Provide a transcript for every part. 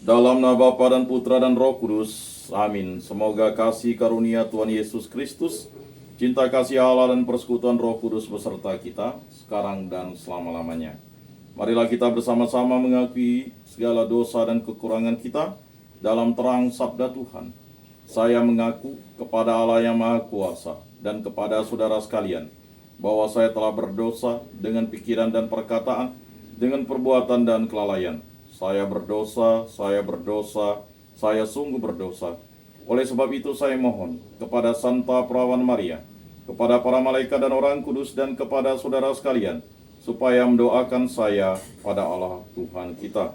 Dalam nama Bapa dan Putra dan Roh Kudus. Amin. Semoga kasih karunia Tuhan Yesus Kristus, cinta kasih Allah dan persekutuan Roh Kudus beserta kita, sekarang dan selama-lamanya. Marilah kita bersama-sama mengakui segala dosa dan kekurangan kita dalam terang sabda Tuhan. Saya mengaku kepada Allah yang Maha Kuasa dan kepada saudara sekalian, bahwa saya telah berdosa dengan pikiran dan perkataan, dengan perbuatan dan kelalaian. Saya berdosa, saya sungguh berdosa. Oleh sebab itu saya mohon kepada Santa Perawan Maria, kepada para malaikat dan orang kudus, dan kepada saudara sekalian, supaya mendoakan saya pada Allah Tuhan kita.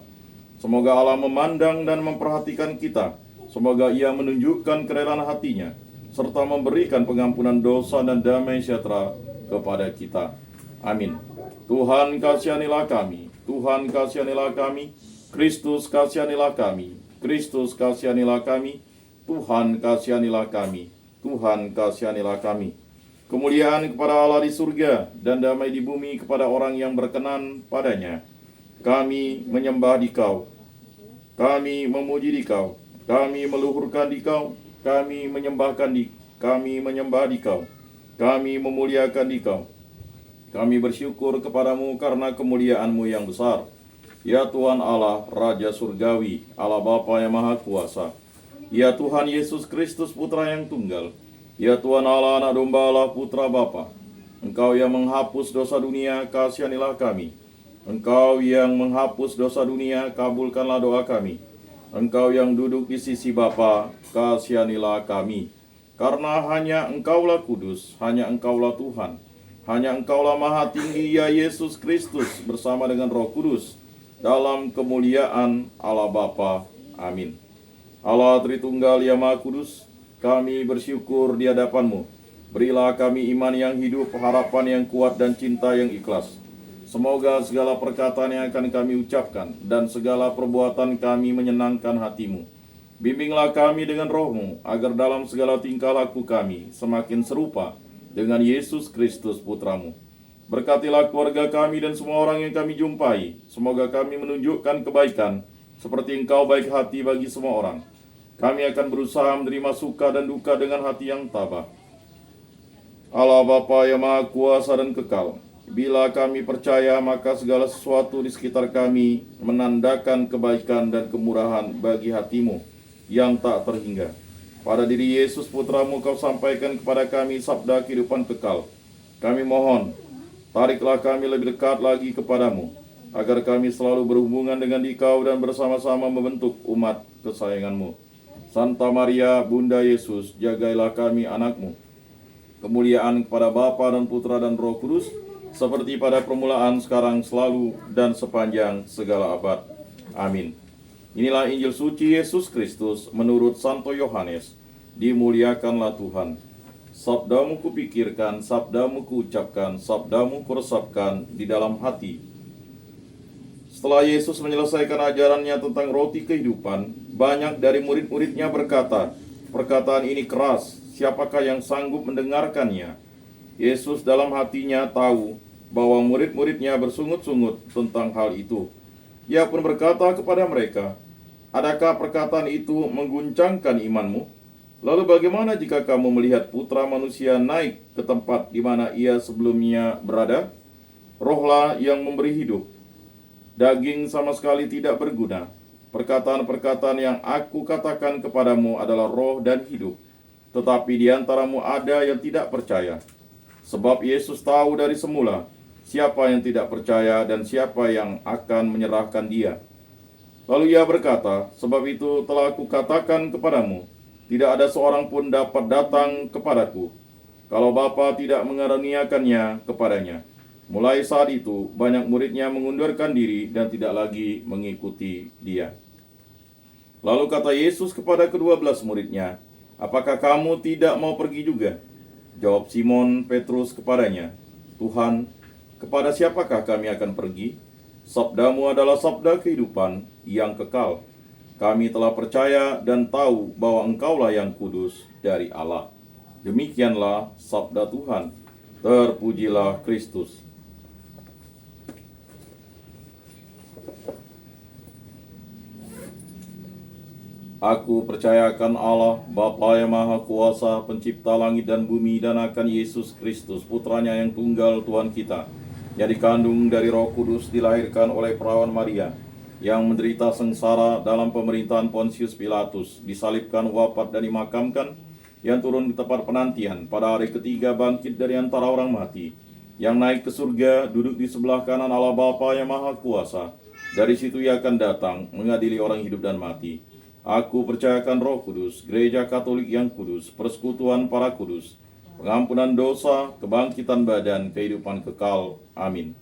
Semoga Allah memandang dan memperhatikan kita. Semoga Ia menunjukkan kerelaan hatinya, serta memberikan pengampunan dosa dan damai sejahtera kepada kita. Amin. Tuhan kasihanilah kami, Tuhan kasihanilah kami, Kristus kasihanilah kami, Kristus kasihanilah kami, Tuhan kasihanilah kami, Tuhan kasihanilah kami. Kemuliaan kepada Allah di surga dan damai di bumi kepada orang yang berkenan padanya. Kami menyembah Dikau, kami memuji Dikau, kami meluhurkan Dikau, kami menyembah Dikau, kami memuliakan Dikau. Kami bersyukur kepadamu karena kemuliaan-Mu yang besar. Ya Tuhan Allah, Raja Surgawi, Allah Bapa yang Maha Kuasa. Ya Tuhan Yesus Kristus, Putra yang Tunggal. Ya Tuhan Allah, Anak Domba Allah, Putra Bapa. Engkau yang menghapus dosa dunia, kasihanilah kami. Engkau yang menghapus dosa dunia, kabulkanlah doa kami. Engkau yang duduk di sisi Bapa, kasihanilah kami. Karena hanya Engkaulah kudus, hanya Engkaulah Tuhan. Hanya Engkaulah Maha Tinggi, ya Yesus Kristus, bersama dengan Roh Kudus, dalam kemuliaan Allah Bapa. Amin. Allah Tritunggal yang Maha Kudus, kami bersyukur di hadapan-Mu. Berilah kami iman yang hidup, harapan yang kuat, dan cinta yang ikhlas. Semoga segala perkataan yang akan kami ucapkan dan segala perbuatan kami menyenangkan hati-Mu. Bimbinglah kami dengan Roh-Mu, agar dalam segala tingkah laku kami semakin serupa dengan Yesus Kristus Putra-Mu. Berkatilah keluarga kami dan semua orang yang kami jumpai. Semoga kami menunjukkan kebaikan, seperti Engkau baik hati bagi semua orang. Kami akan berusaha menerima suka dan duka dengan hati yang tabah. Allah Bapa yang Maha Kuasa dan Kekal, bila kami percaya, maka segala sesuatu di sekitar kami menandakan kebaikan dan kemurahan bagi hati-Mu yang tak terhingga. Pada diri Yesus Putra-Mu Kau sampaikan kepada kami sabda kehidupan kekal. Kami mohon, tariklah kami lebih dekat lagi kepadamu, agar kami selalu berhubungan dengan Dikau dan bersama-sama membentuk umat kesayangan-Mu. Santa Maria, Bunda Yesus, jagailah kami anak-Mu. Kemuliaan kepada Bapa dan Putra dan Roh Kudus, seperti pada permulaan, sekarang, selalu, dan sepanjang segala abad. Amin. Inilah Injil suci Yesus Kristus menurut Santo Yohanes. Dimuliakanlah Tuhan. Sabda-Mu kupikirkan, sabda-Mu kuucapkan, sabda-Mu kuresapkan di dalam hati. Setelah Yesus menyelesaikan ajarannya tentang roti kehidupan, banyak dari murid-muridnya berkata, "Perkataan ini keras, siapakah yang sanggup mendengarkannya?" Yesus dalam hatinya tahu bahwa murid-muridnya bersungut-sungut tentang hal itu. Ia pun berkata kepada mereka, "Adakah perkataan itu mengguncangkan imanmu? Lalu bagaimana jika kamu melihat Putra Manusia naik ke tempat di mana Ia sebelumnya berada? Rohlah yang memberi hidup. Daging sama sekali tidak berguna. Perkataan-perkataan yang aku katakan kepadamu adalah roh dan hidup. Tetapi di antaramu ada yang tidak percaya." Sebab Yesus tahu dari semula siapa yang tidak percaya dan siapa yang akan menyerahkan Dia. Lalu Ia berkata, "Sebab itu telah aku katakan kepadamu, tidak ada seorang pun dapat datang kepadaku, kalau Bapa tidak mengaruniakannya kepadanya." Mulai saat itu, banyak muridnya mengundurkan diri dan tidak lagi mengikuti Dia. Lalu kata Yesus kepada ke-12 muridnya, "Apakah kamu tidak mau pergi juga?" Jawab Simon Petrus kepadanya, "Tuhan, kepada siapakah kami akan pergi? Sabda-Mu adalah sabda kehidupan yang kekal. Kami telah percaya dan tahu bahwa Engkaulah yang kudus dari Allah." Demikianlah sabda Tuhan. Terpujilah Kristus. Aku percayakan Allah, Bapa yang Maha Kuasa, pencipta langit dan bumi, dan akan Yesus Kristus, putranya yang tunggal Tuhan kita, yang dikandung dari Roh Kudus, dilahirkan oleh perawan Maria, yang menderita sengsara dalam pemerintahan Pontius Pilatus, disalibkan, wafat, dan dimakamkan, yang turun ke tempat penantian, pada hari ketiga bangkit dari antara orang mati, yang naik ke surga, duduk di sebelah kanan Allah Bapa yang Maha Kuasa. Dari situ Ia akan datang, mengadili orang hidup dan mati. Aku percayakan Roh Kudus, Gereja Katolik yang kudus, persekutuan para kudus, pengampunan dosa, kebangkitan badan, kehidupan kekal. Amin.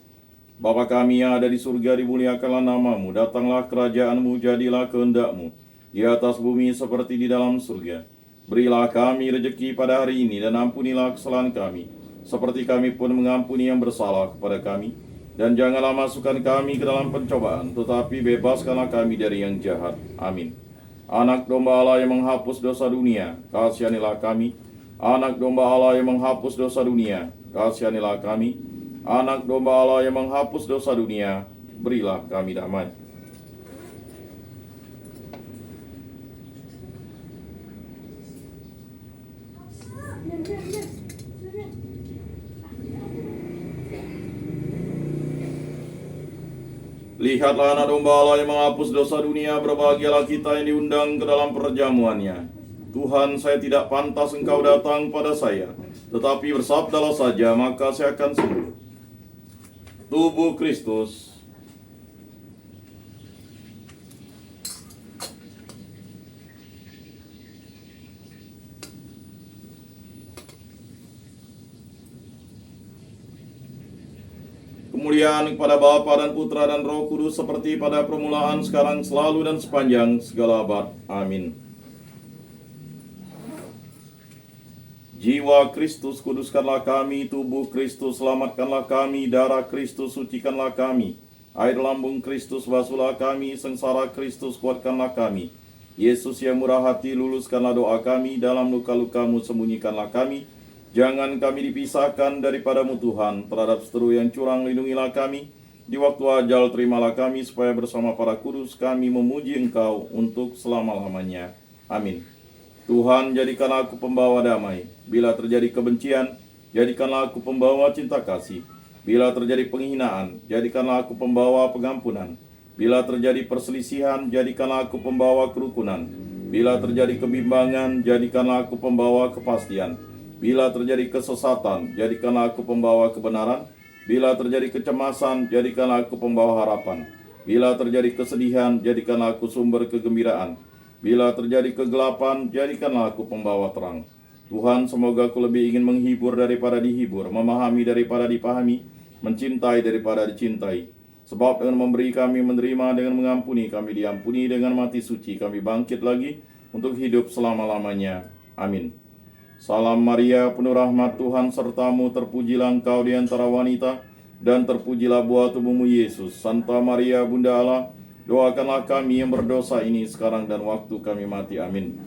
Bapa kami yang ada di surga, dimuliakanlah namamu, datanglah kerajaanmu, jadilah kehendak-mu, di atas bumi seperti di dalam surga. Berilah kami rejeki pada hari ini, dan ampunilah kesalahan kami, seperti kami pun mengampuni yang bersalah kepada kami. Dan janganlah masukkan kami ke dalam pencobaan, tetapi bebaskanlah kami dari yang jahat. Amin. Anak domba Allah yang menghapus dosa dunia, kasihanilah kami. Anak domba Allah yang menghapus dosa dunia, kasihanilah kami. Anak domba Allah yang menghapus dosa dunia, berilah kami damai. Lihatlah anak domba Allah yang menghapus dosa dunia, berbahagialah kita yang diundang ke dalam perjamuannya. Tuhan, saya tidak pantas Engkau datang pada saya, tetapi bersabdalah saja, maka saya akan sembuh. Tubuh Kristus. Kemuliaan kepada Bapa dan Putra dan Roh Kudus, seperti pada permulaan, sekarang, selalu, dan sepanjang segala abad. Amin. Jiwa Kristus, kuduskanlah kami. Tubuh Kristus, selamatkanlah kami. Darah Kristus, sucikanlah kami. Air lambung Kristus, basuhlah kami. Sengsara Kristus, kuatkanlah kami. Yesus yang murah hati, luluskanlah doa kami. Dalam luka-lukamu, sembunyikanlah kami. Jangan kami dipisahkan daripadamu Tuhan. Terhadap seteru yang curang, lindungilah kami. Di waktu ajal, terimalah kami, supaya bersama para kudus kami memuji Engkau untuk selama-lamanya. Amin. Tuhan, jadikanlah aku pembawa damai. Bila terjadi kebencian, jadikanlah aku pembawa cinta kasih. Bila terjadi penghinaan, jadikanlah aku pembawa pengampunan. Bila terjadi perselisihan, jadikanlah aku pembawa kerukunan. Bila terjadi kebimbangan, jadikanlah aku pembawa kepastian. Bila terjadi kesesatan, jadikanlah aku pembawa kebenaran. Bila terjadi kecemasan, jadikanlah aku pembawa harapan. Bila terjadi kesedihan, jadikanlah aku sumber kegembiraan. Bila terjadi kegelapan, jadikanlah aku pembawa terang. Tuhan, semoga aku lebih ingin menghibur daripada dihibur, memahami daripada dipahami, mencintai daripada dicintai. Sebab dengan memberi kami menerima, dengan mengampuni kami diampuni, dengan mati suci kami bangkit lagi untuk hidup selama-lamanya. Amin. Salam Maria, penuh rahmat Tuhan sertamu, terpujilah engkau di antara wanita, dan terpujilah buah tubuhmu Yesus. Santa Maria, Bunda Allah, doakanlah kami yang berdosa ini sekarang dan waktu kami mati. Amin.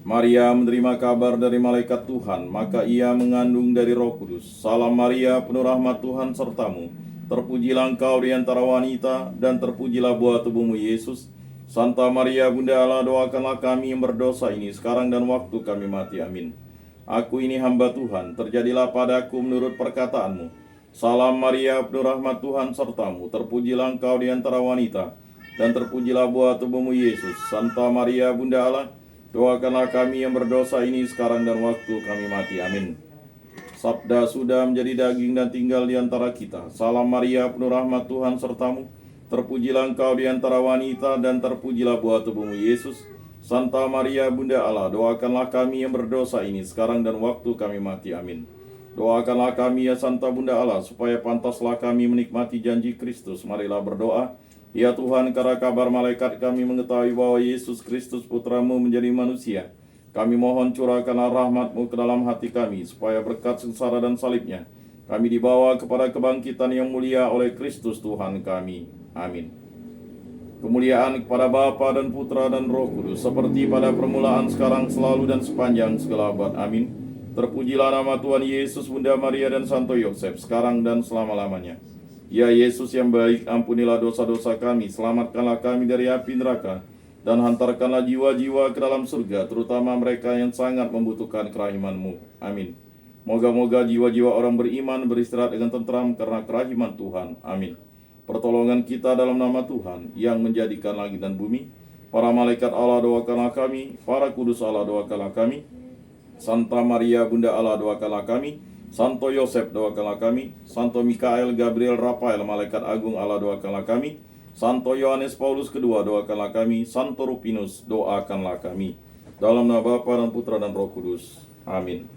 Maria menerima kabar dari malaikat Tuhan, maka ia mengandung dari Roh Kudus. Salam Maria, penuh rahmat Tuhan sertamu, terpujilah engkau di antara wanita, dan terpujilah buah tubuhmu Yesus. Santa Maria, Bunda Allah, doakanlah kami yang berdosa ini sekarang dan waktu kami mati. Amin. Aku ini hamba Tuhan, terjadilah padaku menurut perkataanmu. Salam Maria, penuh rahmat Tuhan sertamu, terpujilah engkau di antara wanita, dan terpujilah buah tubuhmu Yesus. Santa Maria, Bunda Allah, doakanlah kami yang berdosa ini sekarang dan waktu kami mati. Amin. Sabda sudah menjadi daging dan tinggal di antara kita. Salam Maria, penuh rahmat Tuhan sertamu, terpujilah engkau di antara wanita, dan terpujilah buah tubuhmu Yesus. Santa Maria, Bunda Allah, doakanlah kami yang berdosa ini sekarang dan waktu kami mati. Amin. Doakanlah kami ya Santa Bunda Allah, supaya pantaslah kami menikmati janji Kristus. Marilah berdoa. Ya Tuhan, karena kabar malaikat kami mengetahui bahwa Yesus Kristus Putramu menjadi manusia. Kami mohon curahkanlah rahmat-Mu ke dalam hati kami, supaya berkat sengsara dan salibnya, kami dibawa kepada kebangkitan yang mulia oleh Kristus Tuhan kami. Amin. Kemuliaan kepada Bapa dan Putra dan Roh Kudus, seperti pada permulaan, sekarang, selalu, dan sepanjang segala abad. Amin. Terpujilah nama Tuhan Yesus, Bunda Maria, dan Santo Yosef, sekarang dan selama-lamanya. Ya Yesus yang baik, ampunilah dosa-dosa kami, selamatkanlah kami dari api neraka, dan hantarkanlah jiwa-jiwa ke dalam surga, terutama mereka yang sangat membutuhkan kerahiman-Mu. Amin. Moga-moga jiwa-jiwa orang beriman beristirahat dengan tentram karena kerahiman Tuhan. Amin. Pertolongan kita dalam nama Tuhan yang menjadikan langit dan bumi. Para malaikat Allah, doakanlah kami. Para kudus Allah, doakanlah kami. Santa Maria Bunda Allah, doakanlah kami. Santo Yosef, doakanlah kami. Santo Mikael, Gabriel, Rafael, malaikat agung Allah, doakanlah kami. Santo Yohanes Paulus kedua, doakanlah kami. Santo Rupinus, doakanlah kami. Dalam nama Bapa dan Putra dan Roh Kudus. Amin.